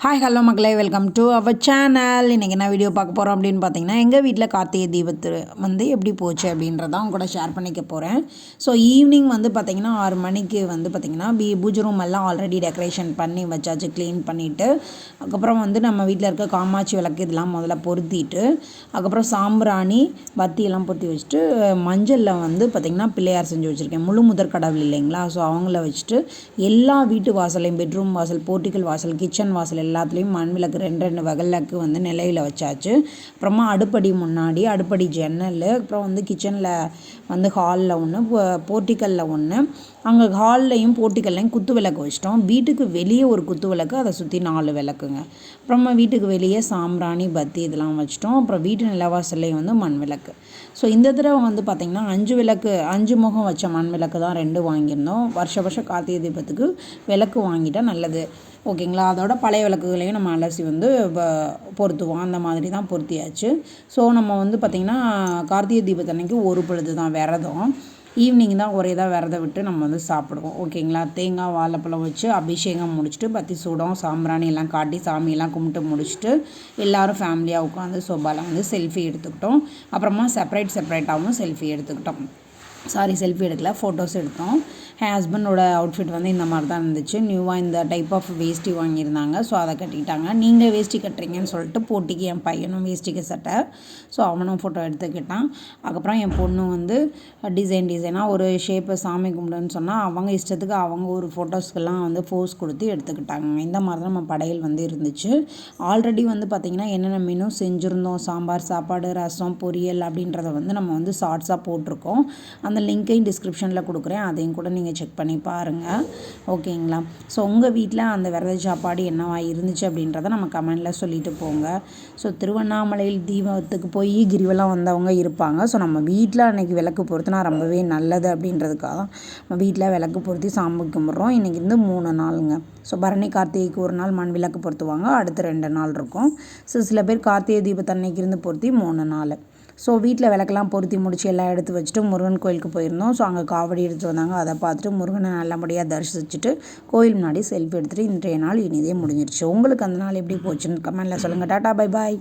Hi hello மக்களே, welcome to our channel. இன்றைக்கி என்ன வீடியோ பார்க்க போகிறோம் அப்படின்னு பார்த்தீங்கன்னா, எங்கள் வீட்டில் கார்த்திகை தீபத்து வந்து எப்படி போச்சு அப்படின்றதான் உங்க கூட ஷேர் பண்ணிக்க போகிறேன். ஸோ ஈவினிங் வந்து பார்த்திங்கன்னா 6 மணிக்கு வந்து பார்த்திங்கன்னா பூஜை ரூம் எல்லாம் ஆல்ரெடி டெக்கரேஷன் பண்ணி வச்சாச்சு, க்ளீன் பண்ணிவிட்டு. அதுக்கப்புறம் வந்து நம்ம வீட்டில் இருக்க காமாட்சி விளக்கு இதெல்லாம் முதல்ல பொருத்திட்டு, அதுக்கப்புறம் சாம்பிராணி பத்தியெல்லாம் பொருத்தி வச்சுட்டு, மஞ்சளில் வந்து பார்த்திங்கன்னா பிள்ளையார் செஞ்சு வச்சுருக்கேன். முழு முதற் கடவுள் இல்லைங்களா, ஸோ அவங்கள வச்சுட்டு எல்லா வீட்டு வாசலையும், பெட்ரூம் வாசல், போர்ட்டிக்கல் வாசல், கிச்சன் வாசல் எல்லாத்துலேயும் மண் விளக்கு 2 விளக்கு வந்து நிலையில் வச்சாச்சு. அப்புறமா அடுப்படி முன்னாடி, அடுப்படி ஜன்னல், அப்புறம் வந்து கிச்சனில் வந்து ஹாலில் ஒன்று, போர்ட்டிக்கலில் ஒன்று, அங்கே ஹால்லையும் போர்ட்டிக்கல்லையும் குத்து விளக்கு வச்சிட்டோம். வீட்டுக்கு வெளியே ஒரு குத்து விளக்கு, அதை சுற்றி 4 விளக்குங்க. அப்புறமா வீட்டுக்கு வெளியே சாம்பிராணி பத்தி இதெல்லாம் வச்சிட்டோம். அப்புறம் வீட்டு நிலவாசல்லையும் வந்து மண் விளக்கு. ஸோ இந்த தடவை வந்து பார்த்திங்கன்னா 5 விளக்கு, 5 முகம் வச்ச மண் விளக்கு தான் 2 வாங்கியிருந்தோம். வருஷம் கார்த்திகை தீபத்துக்கு விளக்கு வாங்கிட்டால் நல்லது, ஓகேங்களா. அதோட பழைய விளக்குகளையும் நம்ம அலசி வந்து பொருத்துவோம். அந்த மாதிரி தான் பொருத்தியாச்சு. ஸோ நம்ம வந்து பார்த்திங்கன்னா கார்த்திகை தீபத்தன்னைக்கு ஒரு பொழுது தான் விரதம். ஈவினிங் தான் ஒரே தான் விரதம் விட்டு நம்ம வந்து சாப்பிடுவோம், ஓகேங்களா. தேங்காய் வாழைப்பழம் வச்சு அபிஷேகம் முடிச்சுட்டு, பத்தி சூடம் சாம்பிராணி எல்லாம் காட்டி சாமியெல்லாம் கும்பிட்டு முடிச்சுட்டு எல்லோரும் ஃபேமிலியாக உட்காந்து சோபாவில் வந்து செல்ஃபி எடுத்துக்கிட்டோம். அப்புறமா செப்பரேட்டாகவும் செல்ஃபி எடுத்துக்கிட்டோம். செல்ஃபி எடுக்கல, ஃபோட்டோஸ் எடுத்தோம். என் ஹஸ்பண்டோட அவுட்ஃபிட் வந்து இந்த மாதிரி தான் இருந்துச்சு. நியூவாக இந்த டைப் ஆஃப் வேஷ்டி வாங்கியிருந்தாங்க, ஸோ அதை கட்டிக்கிட்டாங்க. நீங்கள் வேஷ்டி கட்டுறீங்கன்னு சொல்லிட்டு போட்டிக்கு என் பையனும் வேஷ்டிக்கு சட்டை, ஸோ அவனும் ஃபோட்டோ எடுத்துக்கிட்டான். அதுக்கப்புறம் என் பொண்ணு வந்து டிசைனாக ஒரு ஷேப்பை சாமி கும்பிடுன்னு சொன்னால் அவங்க இஷ்டத்துக்கு அவங்க ஒரு ஃபோட்டோஸ்க்கெல்லாம் வந்து போஸ் கொடுத்து எடுத்துக்கிட்டாங்க. இந்த மாதிரி தான் நம்ம படையல் வந்து இருந்துச்சு. ஆல்ரெடி வந்து பார்த்திங்கன்னா என்னென்ன மெனு செஞ்சுருந்தோம், சாம்பார், சாப்பாடு, ரசம், பொரியல் அப்படின்றத வந்து நம்ம வந்து ஷார்ட்ஸாக போட்டிருக்கோம். அந்த லிங்க்கையும் டிஸ்கிரிப்ஷனில் கொடுக்குறேன், அதையும் கூட நீங்கள் செக் பண்ணி பாருங்கள், ஓகேங்களா. ஸோ உங்கள் வீட்டில் அந்த விரத சாப்பாடு என்னவா இருந்துச்சு அப்படின்றத நம்ம கமெண்டில் சொல்லிட்டு போங்க. ஸோ திருவண்ணாமலையில் தீபத்துக்கு போய் கிரிவலம் வந்தவங்க இருப்பாங்க. ஸோ நம்ம வீட்டில் அன்றைக்கி விளக்கு பொருத்தினா ரொம்பவே நல்லது அப்படின்றதுக்காக தான் நம்ம வீட்டில் விளக்கு பொருத்தி சாமி கும்பிட்றோம். இன்றைக்கி வந்து 3 நாளுங்க. ஸோ பரணி கார்த்திகைக்கு ஒரு நாள் மண் விளக்கு பொருத்துவாங்க, அடுத்து 2 நாள் இருக்கும். ஸோ சில பேர் கார்த்திகை தீபத்தன்னைக்கு இருந்து பொருத்தி 3 நாள். ஸோ வீட்டில் விளக்கெல்லாம் பொருத்தி முடித்து எல்லாம் எடுத்து வச்சுட்டு முருகன் கோயிலுக்கு போயிருந்தோம். ஸோ அங்கே காவடி எடுத்துகிட்டு வந்தாங்க, அதை பார்த்துட்டு முருகனை நல்லபடியாக தரிசிச்சுட்டு கோயில் முன்னாடி செல்ஃபி எடுத்துகிட்டு இன்றைய நாள் இனிதே முடிஞ்சிருச்சு. உங்களுக்கு அந்த நாள் எப்படி போச்சுன்னு கமெண்டில் சொல்லுங்கள். Tata, bye bye.